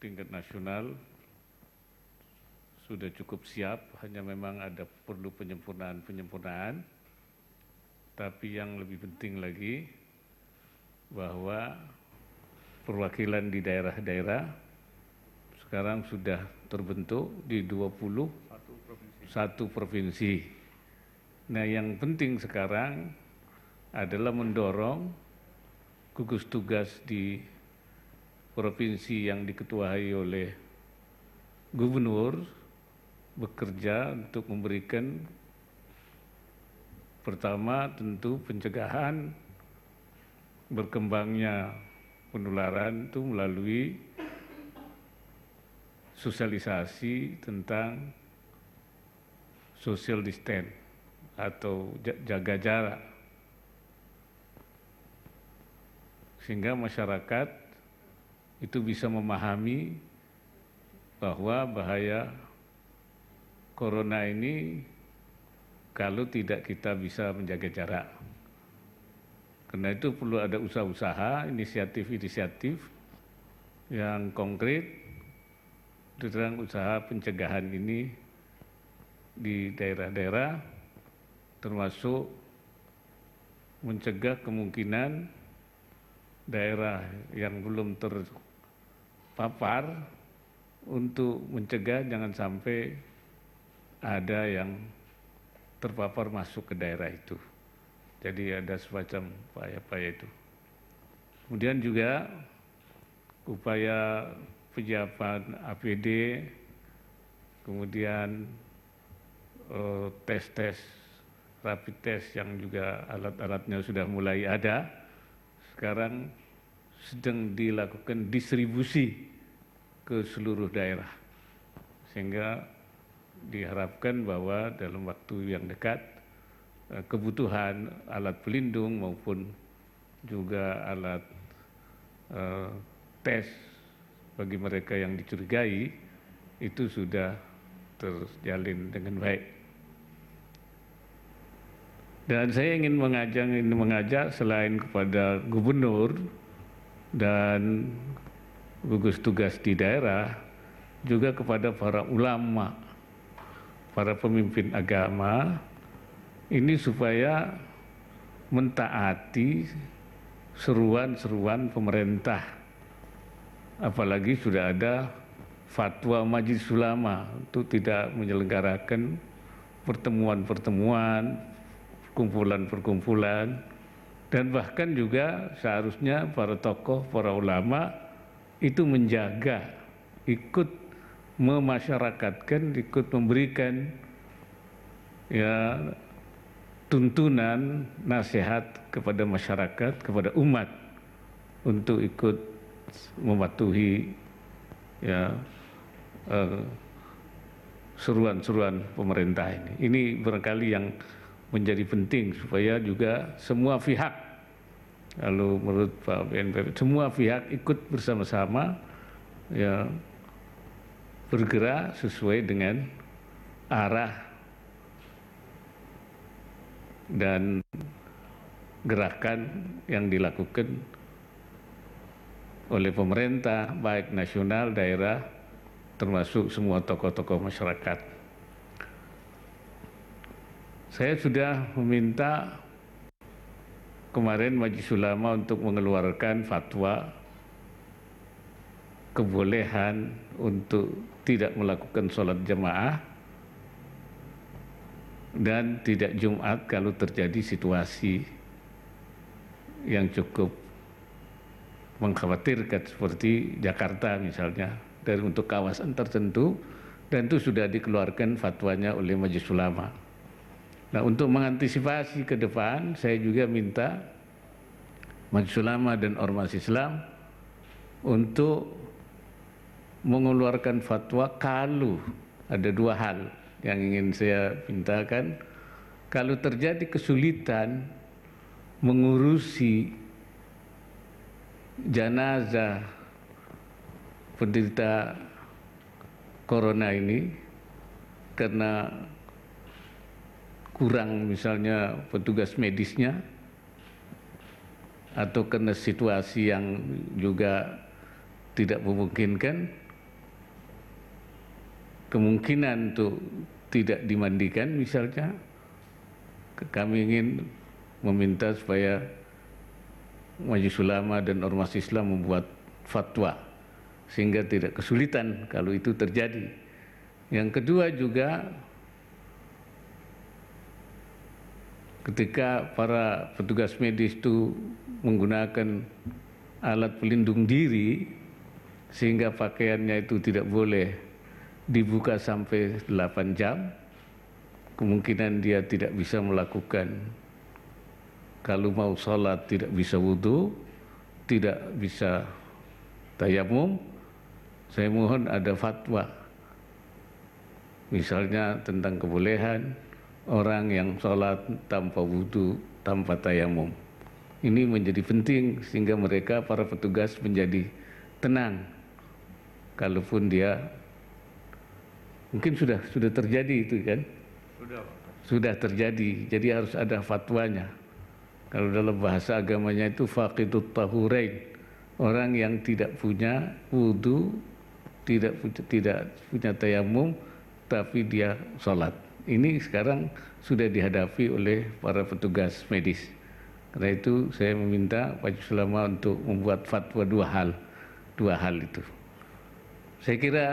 tingkat nasional sudah cukup siap, hanya memang ada perlu penyempurnaan. Tapi yang lebih penting lagi bahwa perwakilan di daerah-daerah sekarang sudah terbentuk di 21 provinsi. Nah, yang penting sekarang adalah mendorong gugus tugas di provinsi yang diketuai oleh gubernur bekerja untuk memberikan pertama tentu pencegahan berkembangnya penularan itu melalui sosialisasi tentang social distance atau jaga jarak, sehingga masyarakat itu bisa memahami bahwa bahaya corona ini kalau tidak kita bisa menjaga jarak. Karena itu perlu ada usaha-usaha, inisiatif-inisiatif yang konkret tentang usaha pencegahan ini di daerah-daerah, termasuk mencegah kemungkinan daerah yang belum terpapar untuk mencegah jangan sampai ada yang terpapar masuk ke daerah itu. Jadi ada semacam upaya-upaya itu. Kemudian juga upaya penyiapan APD, kemudian tes rapid test yang juga alat-alatnya sudah mulai ada. Sekarang sedang dilakukan distribusi ke seluruh daerah, sehingga diharapkan bahwa dalam waktu yang dekat kebutuhan alat pelindung maupun juga alat tes bagi mereka yang dicurigai itu sudah terjalin dengan baik. Dan saya ingin mengajak selain kepada gubernur dan gugus tugas di daerah, juga kepada para ulama, para pemimpin agama, ini supaya mentaati seruan-seruan pemerintah. Apalagi sudah ada fatwa Majelis Ulama untuk tidak menyelenggarakan pertemuan-pertemuan, kumpulan-perkumpulan, dan bahkan juga seharusnya para tokoh, para ulama itu menjaga, ikut memasyarakatkan, ikut memberikan ya tuntunan, nasihat kepada masyarakat, kepada umat untuk ikut mematuhi ya seruan-seruan pemerintah ini. Ini barangkali yang menjadi penting supaya juga semua pihak, lalu menurut Pak BNPB, semua pihak ikut bersama-sama ya bergerak sesuai dengan arah dan gerakan yang dilakukan oleh pemerintah, baik nasional, daerah, termasuk semua tokoh-tokoh masyarakat. Saya sudah meminta kemarin Majelis Ulama untuk mengeluarkan fatwa kebolehan untuk tidak melakukan sholat jamaah dan tidak Jumat kalau terjadi situasi yang cukup mengkhawatirkan seperti Jakarta misalnya, dan untuk kawasan tertentu, dan itu sudah dikeluarkan fatwanya oleh Majelis Ulama. Nah, untuk mengantisipasi ke depan, saya juga minta Majelis Ulama dan Ormas Islam untuk mengeluarkan fatwa kalau ada dua hal yang ingin saya mintakan. Kalau terjadi kesulitan mengurusi jenazah penderita corona ini karena kurang misalnya petugas medisnya atau karena situasi yang juga tidak memungkinkan, kemungkinan untuk tidak dimandikan misalnya, kami ingin meminta supaya Majelis Ulama dan Ormas Islam membuat fatwa sehingga tidak kesulitan kalau itu terjadi. Yang kedua juga, ketika para petugas medis itu menggunakan alat pelindung diri sehingga pakaiannya itu tidak boleh dibuka sampai 8 jam, kemungkinan dia tidak bisa melakukan, kalau mau sholat tidak bisa wudhu, tidak bisa tayamum. Saya mohon ada fatwa, misalnya tentang kebolehan orang yang sholat tanpa wudhu, tanpa tayamum. Ini menjadi penting sehingga mereka, para petugas, menjadi tenang. Kalaupun dia mungkin sudah terjadi itu kan? Sudah terjadi, jadi harus ada fatwanya. Kalau dalam bahasa agamanya itu faqidut tahurain, orang yang tidak punya wudu, tidak punya tayamum, tapi dia sholat. Ini sekarang sudah dihadapi oleh para petugas medis. Karena itu saya meminta Majelis Ulama untuk membuat fatwa dua hal itu. Saya kira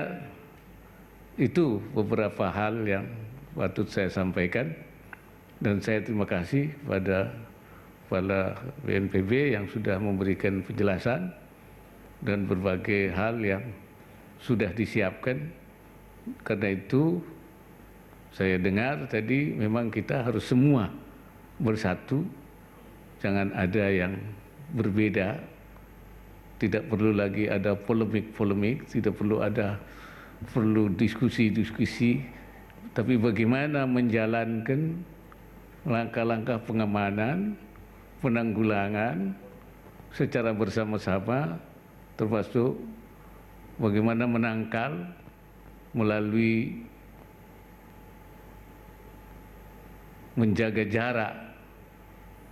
itu beberapa hal yang patut saya sampaikan, dan saya terima kasih pada BNPB yang sudah memberikan penjelasan dan berbagai hal yang sudah disiapkan. Karena itu saya dengar tadi memang kita harus semua bersatu, jangan ada yang berbeda, tidak perlu lagi ada polemik-polemik, tidak perlu diskusi-diskusi, tapi bagaimana menjalankan langkah-langkah pengamanan, penanggulangan secara bersama-sama, termasuk bagaimana menangkal melalui menjaga jarak,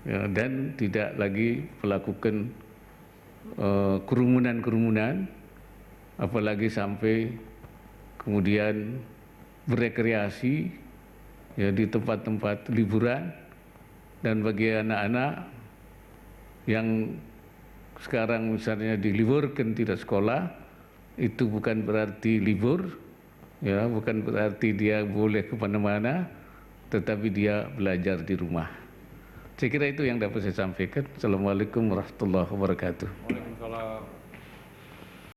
ya, dan tidak lagi melakukan kerumunan, apalagi sampai kemudian berekreasi ya di tempat-tempat liburan. Dan bagi anak-anak yang sekarang misalnya diliburkan tidak sekolah, itu bukan berarti libur, ya, bukan berarti dia boleh kemana-mana, tetapi dia belajar di rumah. Saya kira itu yang dapat saya sampaikan. Assalamualaikum warahmatullahi wabarakatuh. Waalaikumsalam.